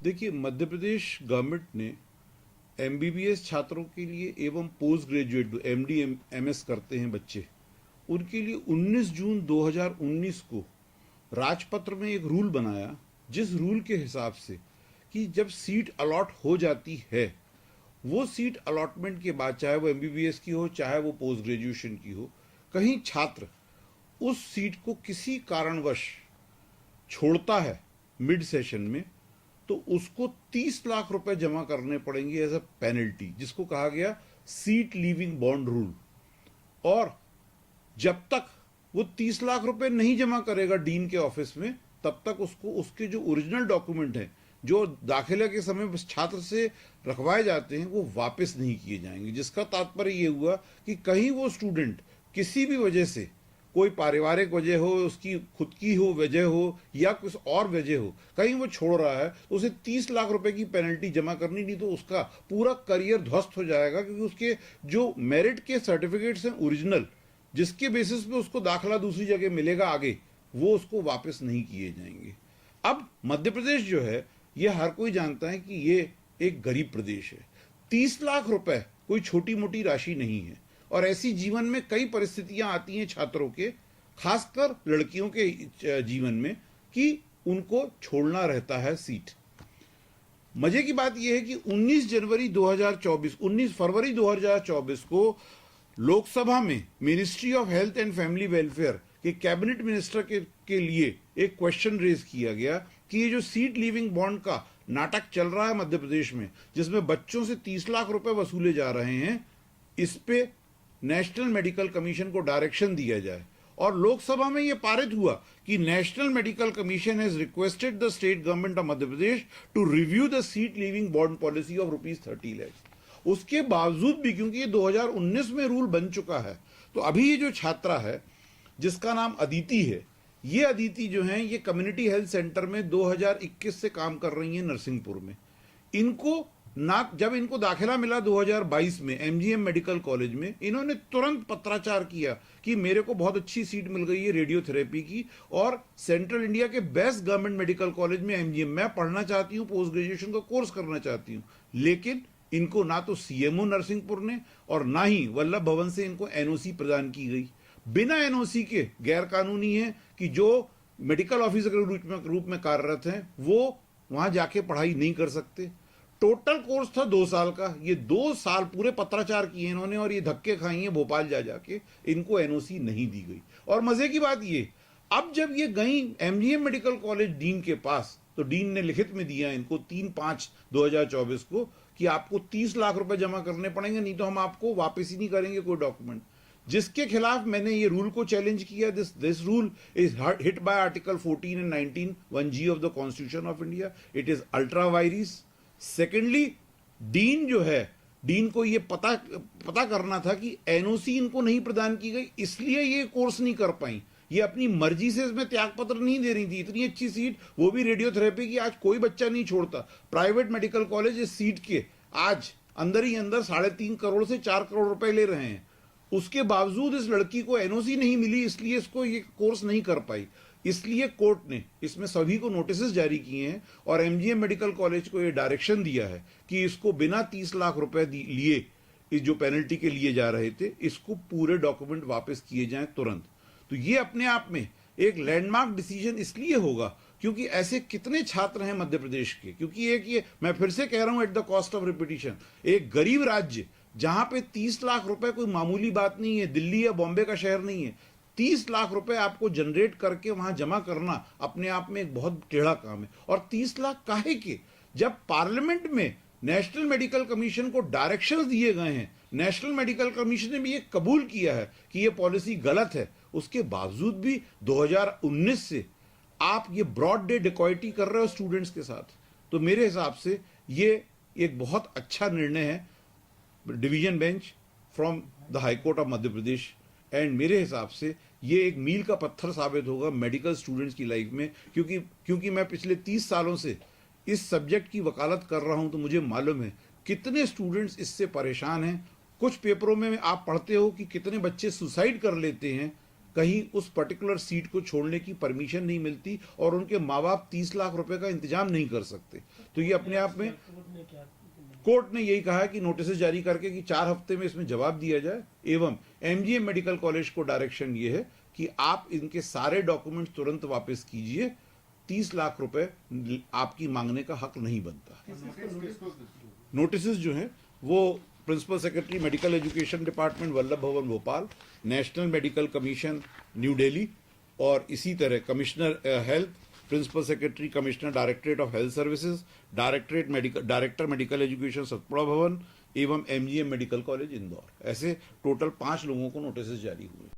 देखिए, मध्य प्रदेश गवर्नमेंट ने एमबीबीएस छात्रों के लिए एवं पोस्ट ग्रेजुएट एमडी एमएस करते हैं बच्चे, उनके लिए 19 जून 2019 को राजपत्र में एक रूल बनाया, जिस रूल के हिसाब से कि जब सीट अलॉट हो जाती है, वो सीट अलॉटमेंट के बाद, चाहे वो एमबीबीएस की हो चाहे वो पोस्ट ग्रेजुएशन की हो, कहीं छात्र उस सीट को किसी कारणवश छोड़ता है मिड सेशन में, तो उसको 30 लाख रुपए जमा करने पड़ेंगे एज अ पेनल्टी, जिसको कहा गया सीट लीविंग बॉन्ड रूल। और जब तक वो 30 लाख रुपए नहीं जमा करेगा डीन के ऑफिस में, तब तक उसको उसके जो ओरिजिनल डॉक्यूमेंट हैं, जो दाखिला के समय छात्र से रखवाए जाते हैं, वो वापस नहीं किए जाएंगे। जिसका तात्पर्य ये हुआ कि कहीं वो स्टूडेंट किसी भी वजह से, कोई पारिवारिक वजह हो, उसकी खुद की हो वजह हो या कुछ और वजह हो, कहीं वो छोड़ रहा है, तो उसे 30 लाख रुपए की पेनल्टी जमा करनी, नहीं तो उसका पूरा करियर ध्वस्त हो जाएगा। क्योंकि उसके जो मेरिट के सर्टिफिकेट्स हैं ओरिजिनल, जिसके बेसिस पे उसको दाखिला दूसरी जगह मिलेगा आगे, वो उसको वापस नहीं किए जाएंगे। अब मध्य प्रदेश जो है, ये हर कोई जानता है कि ये एक गरीब प्रदेश है। 30 लाख रुपए कोई छोटी मोटी राशि नहीं है, और ऐसी जीवन में कई परिस्थितियां आती हैं छात्रों के, खासकर लड़कियों के जीवन में, कि उनको छोड़ना रहता है सीट। मजे की बात यह है कि 19 फरवरी 2024 को लोकसभा में ministry of health and family welfare के कैबिनेट मिनिस्टर के लिए एक क्वेश्चन रेज किया गया कि ये जो सीट लीविंग बॉन्ड का नाटक चल रहा है मध्य प्रदेश में, जिसमें बच्चों से 30 लाख रुपए वसूले जा रहे हैं, इस पे नेशनल मेडिकल कमीशन को डायरेक्शन दिया जाए। और लोकसभा में यह पारित हुआ कि national medical commission has requested the state government of Madhya Pradesh to review the seat leaving bond policy of ₹30 lakh. उसके बावजूद भी, क्योंकि ये 2019 में रूल बन चुका है, तो अभी ये जो छात्रा है जिसका नाम अदिति है, ये अदिति जो है, ये कम्युनिटी हेल्थ सेंटर में 2021 से काम कर रही है नरसिंहपुर में। इनको जब इनको दाखिला मिला 2022 में एमजीएम मेडिकल कॉलेज में, इन्होंने तुरंत पत्राचार किया कि मेरे को बहुत अच्छी सीट मिल गई है रेडियोथेरेपी की, और सेंट्रल इंडिया के बेस्ट गवर्नमेंट मेडिकल कॉलेज में एमजीएम मैं पढ़ना चाहती हूँ, पोस्ट ग्रेजुएशन का कोर्स करना चाहती हूँ। लेकिन इनको ना तो सीएमओ नरसिंहपुर ने और ना ही वल्लभ भवन से इनको एनओसी प्रदान की गई। बिना एनओसी के गैर कानूनी है कि जो मेडिकल ऑफिसर के रूप में कार्यरत हैं, वो वहां जाके पढ़ाई नहीं कर सकते। टोटल कोर्स था 2 साल का, ये 2 साल पूरे पत्राचार किए इन्होंने, और ये धक्के खाई हैं भोपाल जाके, इनको एनओसी नहीं दी गई। और मजे की बात ये, अब जब ये गई एमजीएम मेडिकल कॉलेज डीन के पास, तो डीन ने लिखित में दिया इनको 3/5/2024 को कि आपको 30 लाख रुपए जमा करने पड़ेंगे, नहीं तो हम आपको वापस ही नहीं करेंगे कोई डॉक्यूमेंट। जिसके खिलाफ मैंने ये रूल को चैलेंज किया। This rule is hit by article 14 and 19 1G of the constitution of India. It is ultra vires. Secondly, dean जो है, डीन को ये पता करना था कि एनओसी इनको नहीं प्रदान की गई, इसलिए ये कोर्स नहीं कर पाई। ये अपनी मर्जी से इसमें त्यागपत्र नहीं दे रही थी। इतनी अच्छी सीट, वो भी रेडियोथेरेपी की, आज कोई बच्चा नहीं छोड़ता। प्राइवेट मेडिकल कॉलेज इस सीट के आज अंदर ही अंदर 3.5 करोड़ से 4 करोड़ रुपए ले रहे हैं। उसके बावजूद इस लड़की को एनओसी नहीं मिली, इसलिए इसको ये कोर्स नहीं कर पाई। इसलिए कोर्ट ने इसमें सभी को नोटिस जारी किए हैं और एमजीएम मेडिकल कॉलेज को ये डायरेक्शन दिया है कि इसको बिना 30 लाख रुपए लिए, इस जो पेनल्टी के लिए जा रहे थे, इसको पूरे डॉक्यूमेंट वापस किए जाएं तुरंत। तो ये अपने आप में एक लैंडमार्क डिसीजन इसलिए होगा क्योंकि ऐसे कितने छात्र हैं मध्य प्रदेश के। क्योंकि एक ये, मैं फिर से कह रहा हूं at the cost of repetition, एक गरीब राज्य जहां पे 30 लाख रुपए कोई मामूली बात नहीं है, दिल्ली या बॉम्बे का शहर नहीं है। 30 लाख रुपए आपको जनरेट करके वहां जमा करना अपने आप में एक बहुत टेढ़ा काम है। और 30 लाख काहे के, जब पार्लियामेंट में नेशनल मेडिकल कमीशन को डायरेक्शंस दिए गए हैं, नेशनल मेडिकल कमीशन ने भी ये कबूल किया है कि ये पॉलिसी गलत है, उसके बावजूद भी 2019 से आप ये ब्रॉड डे डिकॉइटी कर रहे हो स्टूडेंट्स के साथ। तो मेरे हिसाब से ये एक बहुत अच्छा निर्णय है division bench from the high court of Madhya Pradesh. And मेरे हिसाब से ये एक मील का पत्थर साबित होगा मेडिकल स्टूडेंट्स की लाइफ में, क्योंकि मैं पिछले 30 सालों से इस सब्जेक्ट की वकालत कर रहा हूं, तो मुझे मालूम है कितने स्टूडेंट्स इससे परेशान हैं। कुछ पेपरों में आप पढ़ते हो कि कितने बच्चे सुसाइड कर लेते हैं, कहीं उस पर्टिकुलर सीट को छोड़ने की परमिशन नहीं मिलती और उनके माँ बाप 30 लाख रुपए का इंतजाम नहीं कर सकते। तो ये अपने आप में कोर्ट ने यही कहा है कि नोटिस जारी करके कि 4 हफ्ते में इसमें जवाब दिया जाए, एवं एमजीएम मेडिकल कॉलेज को डायरेक्शन ये है कि आप इनके सारे डॉक्यूमेंट तुरंत वापस कीजिए। 30 लाख रुपए आपकी मांगने का हक नहीं बनता। नोटिस जो हैं वो principal secretary medical education department Vallabh Bhawan Bhopal, national medical commission new Delhi और इसी तरह commissioner health, principal secretary commissioner directorate of health services, director medical education Satpura Bhawan एवं एमजीएम मेडिकल कॉलेज इंदौर, ऐसे टोटल 5 लोगों को नोटिस जारी हुए।